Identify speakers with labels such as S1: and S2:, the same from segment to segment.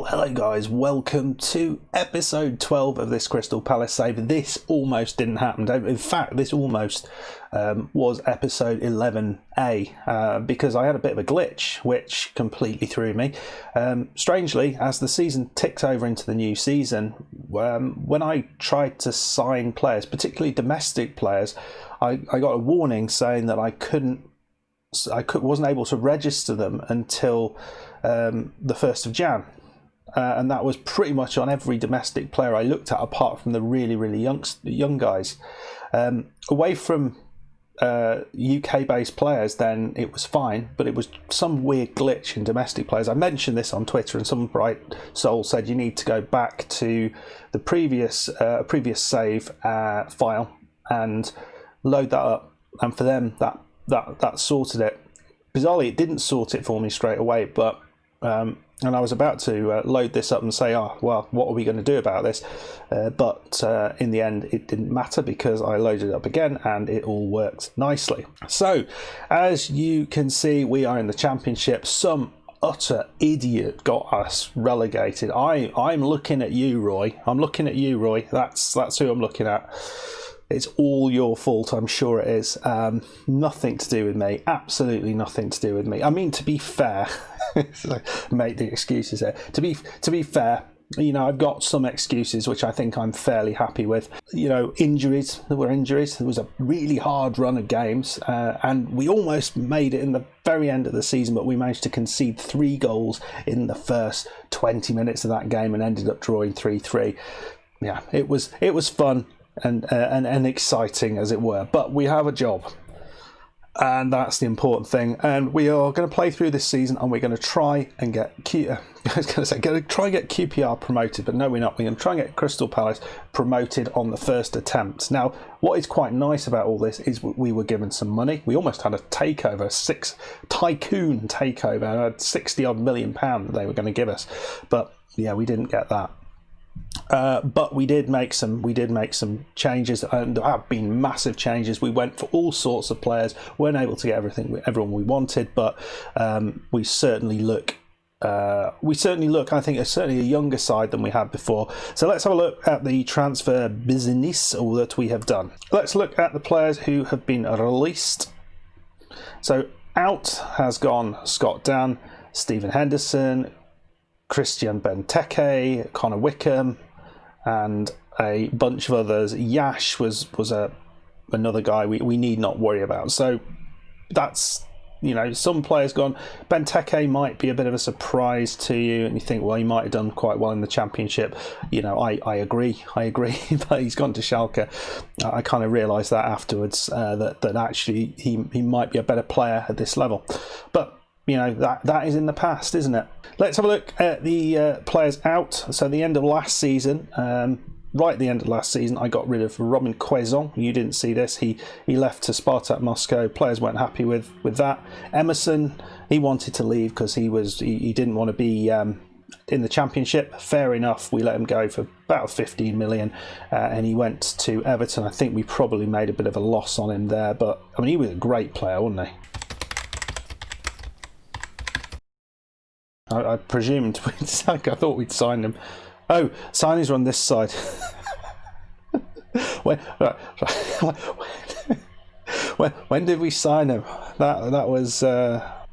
S1: Hello guys, welcome to episode 12 of this Crystal Palace save. This almost didn't happen. In fact, this almost was episode 11A because I had a bit of a glitch which completely threw me. Strangely, as the season ticks over into the new season, when I tried to sign players, particularly domestic players, I got a warning saying that I wasn't able to register them until the 1st of Jan. And that was pretty much on every domestic player I looked at, apart from the really young guys. Away from UK-based players, then it was fine, but it was some weird glitch in domestic players. I mentioned this on Twitter, and some bright soul said you need to go back to the previous save file and load that up. And for them, that sorted it. Bizarrely, it didn't sort it for me straight away, but and I was about to load this up and say, well, what are we going to do about this? But in the end, it didn't matter because I loaded it up again and it all worked nicely. So, as you can see, we are in the Championship. Some utter idiot got us relegated. I'm looking at you, Roy. That's who I'm looking at. It's all your fault, I'm sure it is. Nothing to do with me. Absolutely nothing to do with me. I mean, to be fair, make the excuses here. To be fair, you know, I've got some excuses which I think I'm fairly happy with. You know, injuries. There were injuries. There was a really hard run of games, and we almost made it in the very end of the season, but we managed to concede 3 goals in the first 20 minutes of that game and ended up drawing 3-3. Yeah, it was fun. And exciting, as it were, but we have a job, and that's the important thing. And we are going to play through this season, and we're going to try and get QPR promoted, but no, we're not. We're going to try and get Crystal Palace promoted on the first attempt. Now, what is quite nice about all this is we were given some money. We almost had a takeover, tycoon takeover, had 60 odd million pound that they were going to give us, but yeah, we didn't get that. But we did make some changes, and there have been massive changes. We went for all sorts of players, weren't able to get everyone we wanted, but we certainly look. I think certainly a younger side than we had before. So let's have a look at the transfer business that we have done. Let's look at the players who have been released. So out has gone Scott Dan, Stephen Henderson, Christian Benteke, Connor Wickham, and a bunch of others. Yash was another guy we need not worry about. So that's, you know, some players gone. Benteke might be a bit of a surprise to you, and you think, well, he might have done quite well in the Championship. You know, I agree, but he's gone to Schalke. I kind of realised that afterwards, that actually he might be a better player at this level. But you know, that is in the past, isn't it? Let's have a look at the players out. So the end of last season, right at the end of last season, I got rid of Robin Quaison. You didn't see this. He left to Spartak Moscow. Players weren't happy with that. Emerson, he wanted to leave because he didn't want to be in the Championship. Fair enough. We let him go for about 15 million, and he went to Everton. I think we probably made a bit of a loss on him there, but I mean, he was a great player, wasn't he? I presumed I thought we'd signed him. Oh, signings are on this side. When did we sign him? That was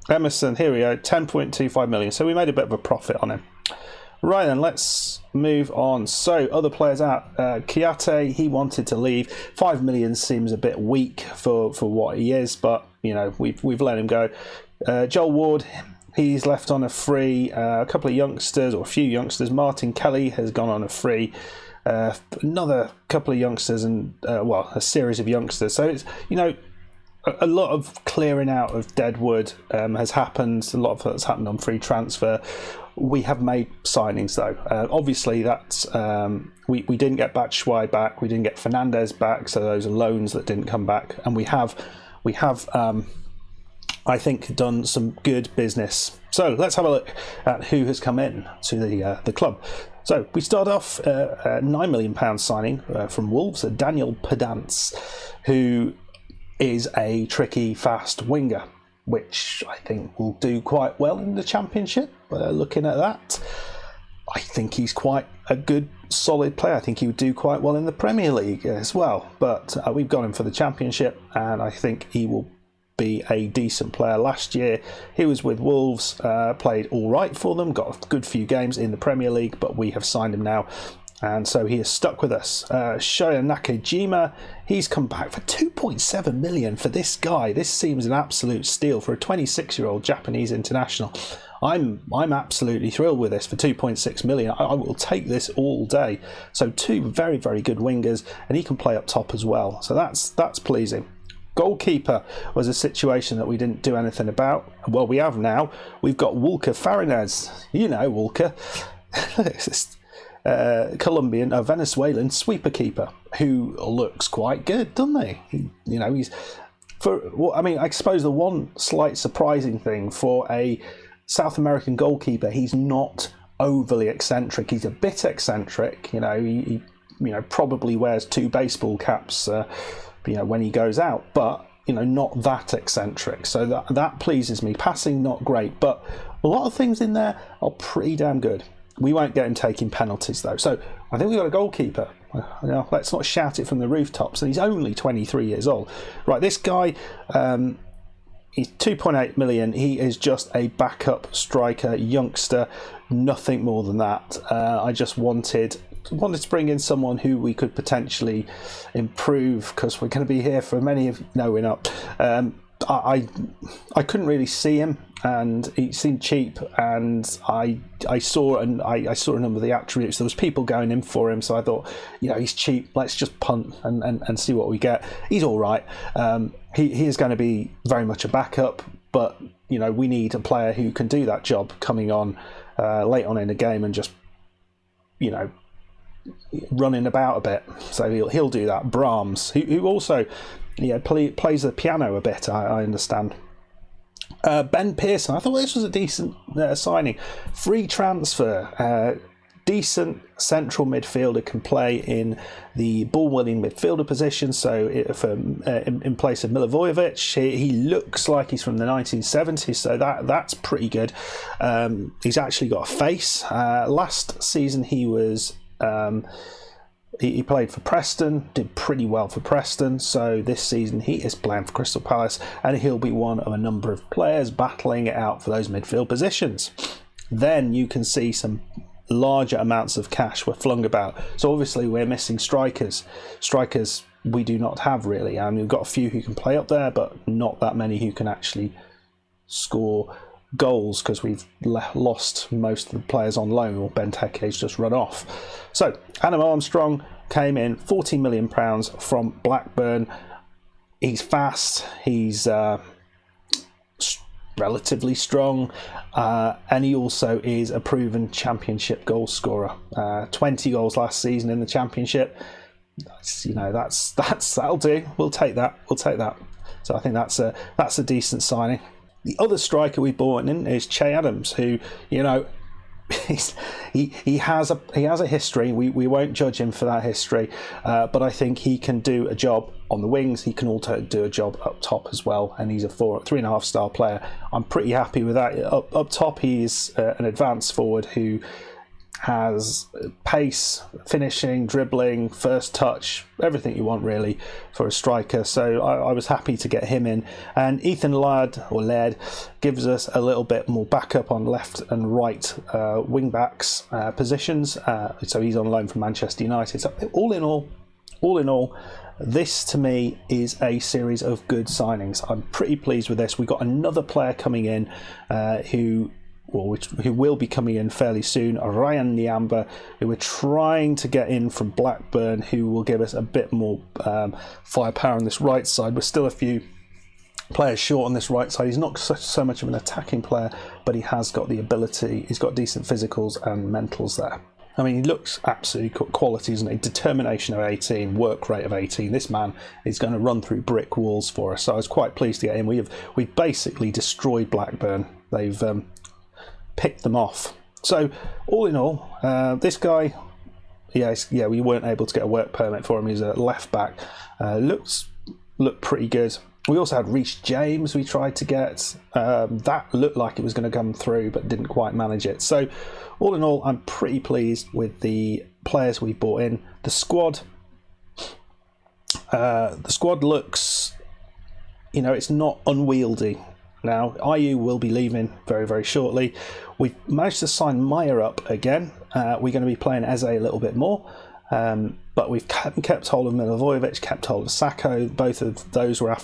S1: Emerson. Here we go, 10.25 million. So we made a bit of a profit on him. Right then, let's move on. So other players out. Kiate, he wanted to leave. 5 million seems a bit weak for what he is, but you know, we've let him go. Joel Ward, he's left on a free. A couple of youngsters, or a few youngsters. Martin Kelly has gone on a free. Another couple of youngsters, and a series of youngsters. So it's, you know, a lot of clearing out of deadwood has happened. A lot of that's happened on free transfer. We have made signings though. Obviously, that's we didn't get Batshuayi back. We didn't get Fernandez back. So those are loans that didn't come back, and we have. I think done some good business. So let's have a look at who has come in to the club. So we start off a £9 million signing from Wolves, Daniel Pedance, who is a tricky, fast winger, which I think will do quite well in the Championship. Looking at that. I think he's quite a good, solid player. I think he would do quite well in the Premier League as well. But we've got him for the Championship, and I think he will be a decent player. Last year, he was with Wolves, played all right for them, got a good few games in the Premier League, but we have signed him now. And so he is stuck with us. Shoya Nakajima, he's come back for 2.7 million for this guy. This seems an absolute steal for a 26-year-old Japanese international. I'm absolutely thrilled with this for 2.6 million. I will take this all day. So two very, very good wingers, and he can play up top as well. So that's pleasing. Goalkeeper was a situation that we didn't do anything about. Well, we have now. We've got Walker Farinez. You know Walker. This Colombian, a Venezuelan sweeper keeper who looks quite good, doesn't he? He's I suppose the one slight surprising thing for a South American goalkeeper, he's not overly eccentric. He's a bit eccentric. He probably wears 2 baseball caps. When he goes out, but not that eccentric. So that pleases me. Passing not great, but a lot of things in there are pretty damn good. We won't get him taking penalties though. So I think we've got a goalkeeper. Let's not shout it from the rooftops. And he's only 23 years old. Right, this guy, he's 2.8 million. He is just a backup striker, youngster, nothing more than that. I just wanted to bring in someone who we could potentially improve, because we're going to be here for many of... No, we're not. I couldn't really see him, and he seemed cheap, and I saw a number of the attributes. There was people going in for him, so I thought, he's cheap, let's just punt and see what we get. He's all right. He is going to be very much a backup, but we need a player who can do that job coming on late on in the game and just running about a bit. So he'll do that. Brahms, who also plays the piano a bit, I understand. Ben Pearson, I thought this was a decent signing. Free transfer. Decent central midfielder, can play in the ball-winning midfielder position. So in place of Milivojevic, he looks like he's from the 1970s. So that's pretty good. He's actually got a face. Last season he was... He played for Preston, did pretty well for Preston, so this season he is playing for Crystal Palace, and he'll be one of a number of players battling it out for those midfield positions. Then you can see some larger amounts of cash were flung about. So obviously we're missing strikers. Strikers we do not have really. We've got a few who can play up there, but not that many who can actually score goals, because we've lost most of the players on loan, or Benteke's just run off. So Adam Armstrong came in, £14 million from Blackburn. He's fast, he's relatively strong, and he also is a proven Championship goal scorer. 20 goals last season in the Championship. That'll do. We'll take that. So I think that's a decent signing. The other striker we brought in is Che Adams, who, he has a history. We won't judge him for that history, but I think he can do a job on the wings. He can also do a job up top as well, and he's a 3.5 star player. I'm pretty happy with that. Up top, he's an advanced forward who has pace, finishing, dribbling, first touch, everything you want really for a striker. So I was happy to get him in. And Ethan Laird gives us a little bit more backup on left and right wing backs positions. So he's on loan from Manchester United. So all in all, this to me is a series of good signings. I'm pretty pleased with this. We've got another player coming in who will be coming in fairly soon, Ryan Nyamba, who we're trying to get in from Blackburn, who will give us a bit more firepower on this right side. We're still a few players short on this right side. He's not so much of an attacking player, but he has got the ability. He's got decent physicals and mentals there. I mean, he looks absolutely quality, isn't he? Determination of 18, work rate of 18. This man is going to run through brick walls for us. So I was quite pleased to get him. We've basically destroyed Blackburn. They've picked them off. So all in all, this guy, we weren't able to get a work permit for him. He's a left back. Looked pretty good. We also had Reece James we tried to get. That looked like it was going to come through, but didn't quite manage it. So all in all, I'm pretty pleased with the players we brought in. The squad looks, it's not unwieldy. Now, IU will be leaving very, very shortly. We've managed to sign Maya up again. We're going to be playing Eze a little bit more. But we've kept hold of Milivojevic, kept hold of Sacco. Both of those were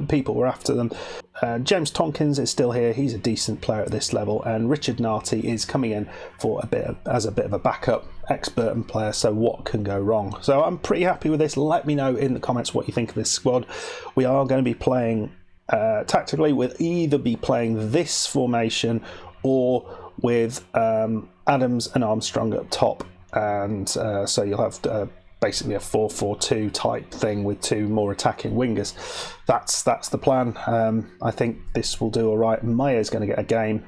S1: people were after them. James Tompkins is still here. He's a decent player at this level, and Richard Narty is coming in for as a bit of a backup expert and player. So what can go wrong? So I'm pretty happy with this. Let me know in the comments what you think of this squad. We are going to be playing tactically. We'll either be playing this formation or with Adams and Armstrong up top, and so you'll have basically a 4-4-2 type thing with two more attacking wingers. That's the plan. I think this will do all right. Maya's going to get a game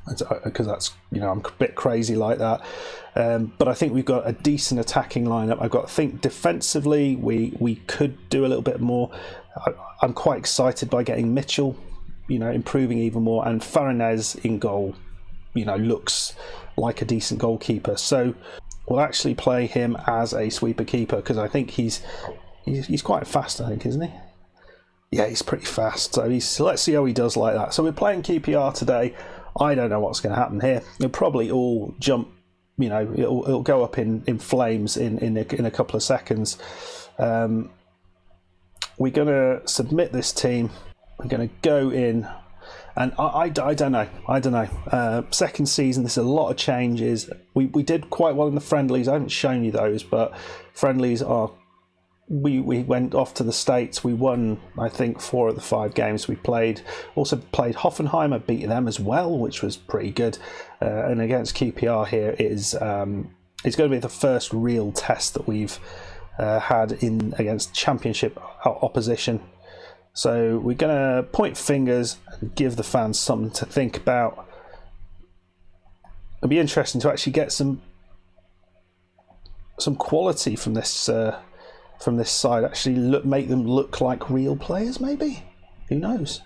S1: because that's I'm a bit crazy like that. But I think we've got a decent attacking lineup. I think defensively we could do a little bit more. I'm quite excited by getting Mitchell, improving even more, and Farinez in goal. Looks like a decent goalkeeper. So we'll actually play him as a sweeper keeper because I think he's quite fast, I think, isn't he? Yeah, he's pretty fast. So let's see how he does like that. So we're playing QPR today. I don't know what's going to happen here. It'll probably all jump. It'll go up in flames in a couple of seconds. We're going to submit this team. We're going to go in. And I don't know. Second season, there's a lot of changes. We did quite well in the friendlies. I haven't shown you those, but friendlies are... We went off to the States. We won, I think, 4 of the 5 games we played. Also played Hoffenheim. Beat them as well, which was pretty good. And against QPR here it's going to be the first real test that we've had against Championship opposition. So we're going to point fingers and give the fans something to think about. It'll be interesting to actually get some quality from this side. Actually, make them look like real players. Maybe, who knows?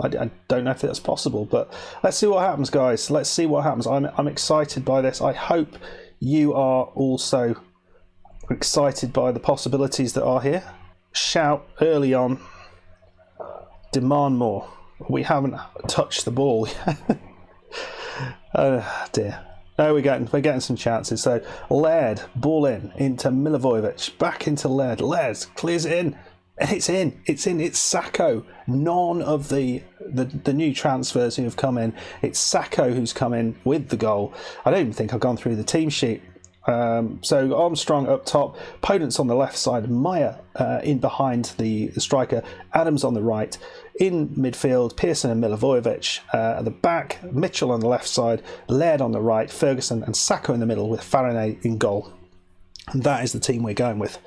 S1: I don't know if that's possible, but let's see what happens, guys. Let's see what happens. I'm excited by this. I hope you are also excited by the possibilities that are here. Shout early on. Demand more. We haven't touched the ball. Oh dear. No, we're getting some chances. So Laird, ball into Milivojevic, back into Laird. Laird clears it in. It's in. It's Sacco. None of the new transfers who have come in. It's Sacco who's come in with the goal. I don't even think I've gone through the team sheet. So Armstrong up top, Podence on the left side, Maya in behind the striker, Adams on the right, in midfield, Pearson and Milivojevic at the back, Mitchell on the left side, Laird on the right, Ferguson and Sacco in the middle with Faraday in goal. And that is the team we're going with.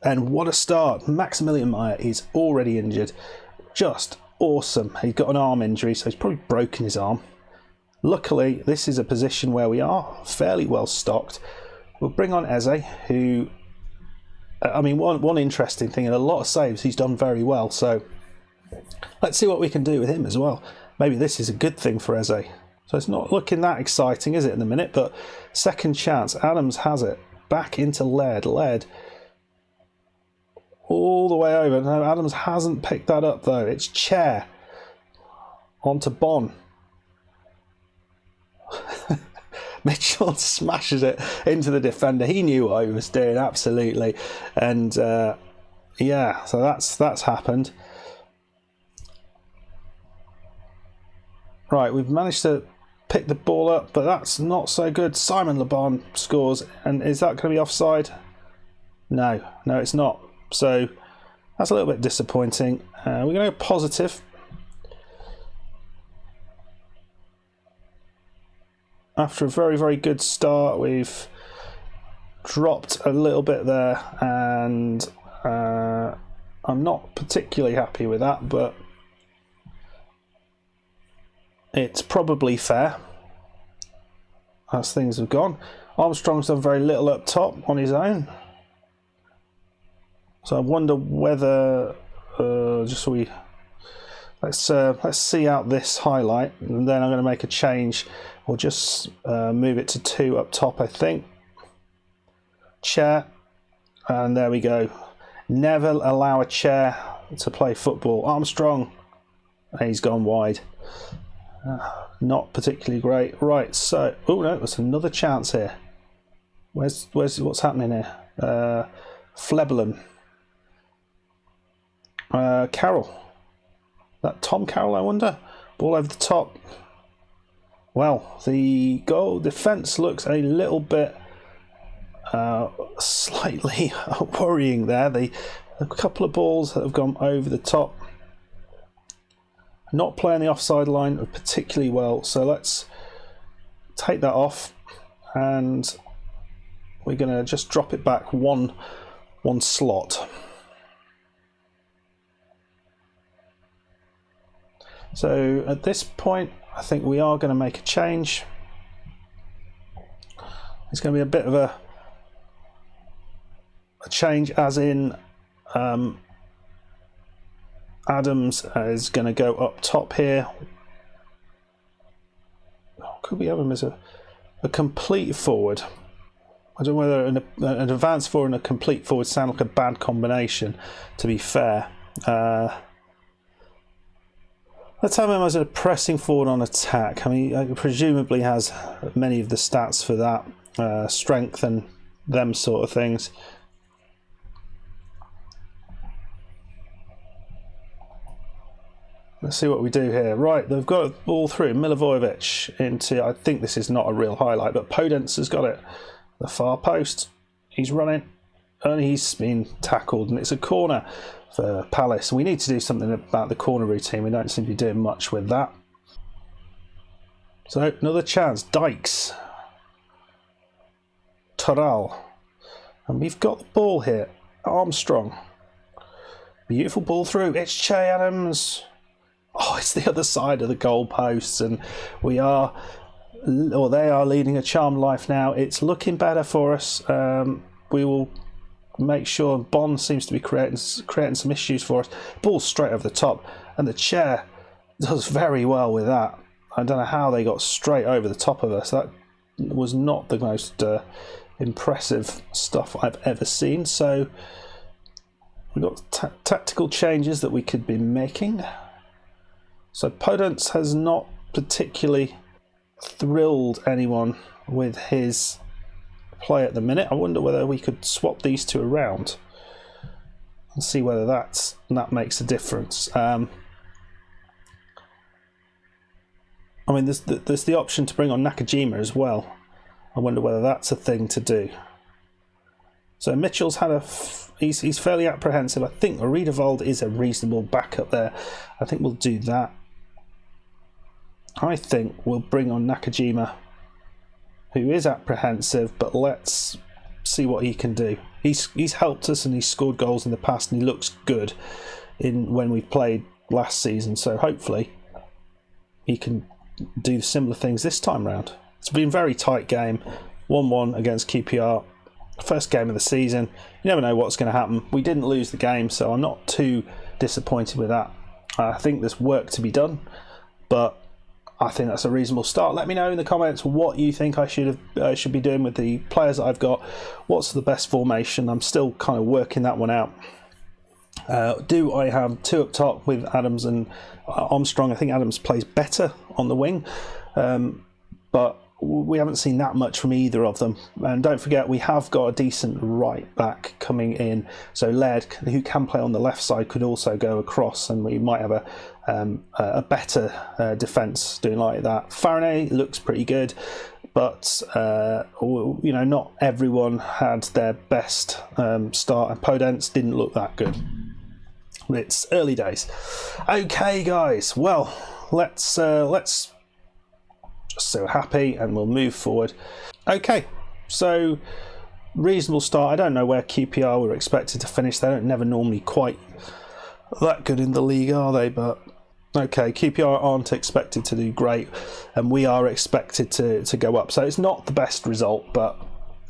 S1: And what a start. Maximilian Maya is already injured. Just awesome. He's got an arm injury, so he's probably broken his arm. Luckily, this is a position where we are fairly well stocked. We'll bring on Eze, who, one interesting thing, and a lot of saves, he's done very well. So let's see what we can do with him as well. Maybe this is a good thing for Eze. So it's not looking that exciting, is it, in the minute? But second chance, Adams has it. Back into Laird. Laird all the way over. No, Adams hasn't picked that up, though. It's Chair. On to Bon. Mitchell smashes it into the defender. He knew what he was doing, absolutely. And yeah, so that's happened. Right, we've managed to pick the ball up, but that's not so good. Simon Le Bon scores, and is that going to be offside? No, it's not. So that's a little bit disappointing. We're going to go positive. After a very, very good start, we've dropped a little bit there, and I'm not particularly happy with that, but it's probably fair as things have gone. Armstrong's done very little up top on his own. So I wonder whether let's see out this highlight, and then I'm going to make a change. We'll just move it to 2 up top, I think. Chair, and there we go. Never allow a chair to play football. Armstrong, and he's gone wide. Not particularly great. Right, so oh no, there's another chance here. What's happening here? Flebelen. Carroll. That Tom Carroll, I wonder. Ball over the top. Well, the goal defence looks a little bit slightly worrying there. A couple of balls that have gone over the top. Not playing the offside line particularly well, so let's take that off, and we're going to just drop it back one slot. So at this point, I think we are going to make a change. It's going to be a bit of a change, as in Adams is going to go up top here. Could we have him as a complete forward? I don't know whether an advanced forward and a complete forward sound like a bad combination, to be fair. Let's have him as a pressing forward on attack. I mean, he presumably has many of the stats for that, strength and them sort of things. Let's see what we do here. Right, they've got a ball through. Milivojevic into, I think this is not a real highlight, but Podence has got it. The far post. He's running. And he's been tackled, and it's a corner for Palace. We need to do something about the corner routine. We don't seem to be doing much with that. So another chance. Dykes. Toral. And we've got the ball here. Armstrong. Beautiful ball through. It's Che Adams. Oh, it's the other side of the goalposts, and they are leading a charmed life now. It's looking better for us. We will make sure. Bond seems to be creating some issues for us. Ball straight over the top, and the chair does very well with that. I don't know how they got straight over the top of us. That was not the most impressive stuff I've ever seen. So we've got tactical changes that we could be making. So Podence has not particularly thrilled anyone with his play at the minute. I wonder whether we could swap these two around and see whether that makes a difference. I mean, there's the option to bring on Nakajima as well. I wonder whether that's a thing to do. So Mitchell's had he's fairly apprehensive. I think Riedewald is a reasonable backup there. I think we'll do that. I think we'll bring on Nakajima, who is apprehensive, but let's see what he can do. He's helped us and he's scored goals in the past, and he looks good when we played last season. So hopefully he can do similar things this time round. It's been a very tight game, 1-1 against QPR. First game of the season. You never know what's going to happen. We didn't lose the game, so I'm not too disappointed with that. I think there's work to be done, but I think that's a reasonable start. Let me know in the comments what you think I should be doing with the players that I've got. What's the best formation? I'm still kind of working that one out. Do I have two up top with Adams and Armstrong? I think Adams plays better on the wing, but we haven't seen that much from either of them. And don't forget, we have got a decent right back coming in. So Laird, who can play on the left side, could also go across, and we might have a better defence doing like that. Farine looks pretty good, but not everyone had their best start, and Podence didn't look that good. It's early days. Okay, guys. Well, let's just so happy, and we'll move forward. Okay, so reasonable start. I don't know where QPR were expected to finish. They don't never normally quite that good in the league, are they? But okay, QPR aren't expected to do great, and we are expected to go up. So it's not the best result, but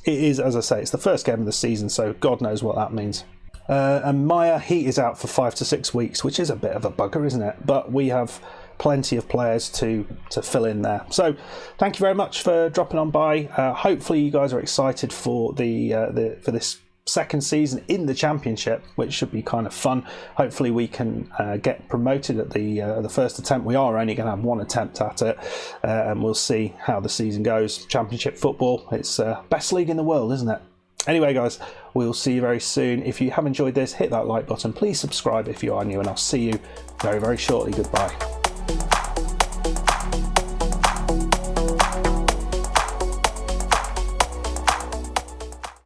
S1: it is, as I say, it's the first game of the season, so God knows what that means. And Maya, he is out for 5 to 6 weeks, which is a bit of a bugger, isn't it? But we have plenty of players to fill in there. So thank you very much for dropping on by. Hopefully you guys are excited for for this second season in the Championship, which should be kind of fun. Hopefully we can get promoted at the first attempt. We are only going to have one attempt at it, and we'll see how the season goes. Championship football, it's best league in the world, isn't it? Anyway guys, we'll see you very soon. If you have enjoyed this, hit that like button. Please subscribe if you are new, and I'll see you very, very shortly. Goodbye.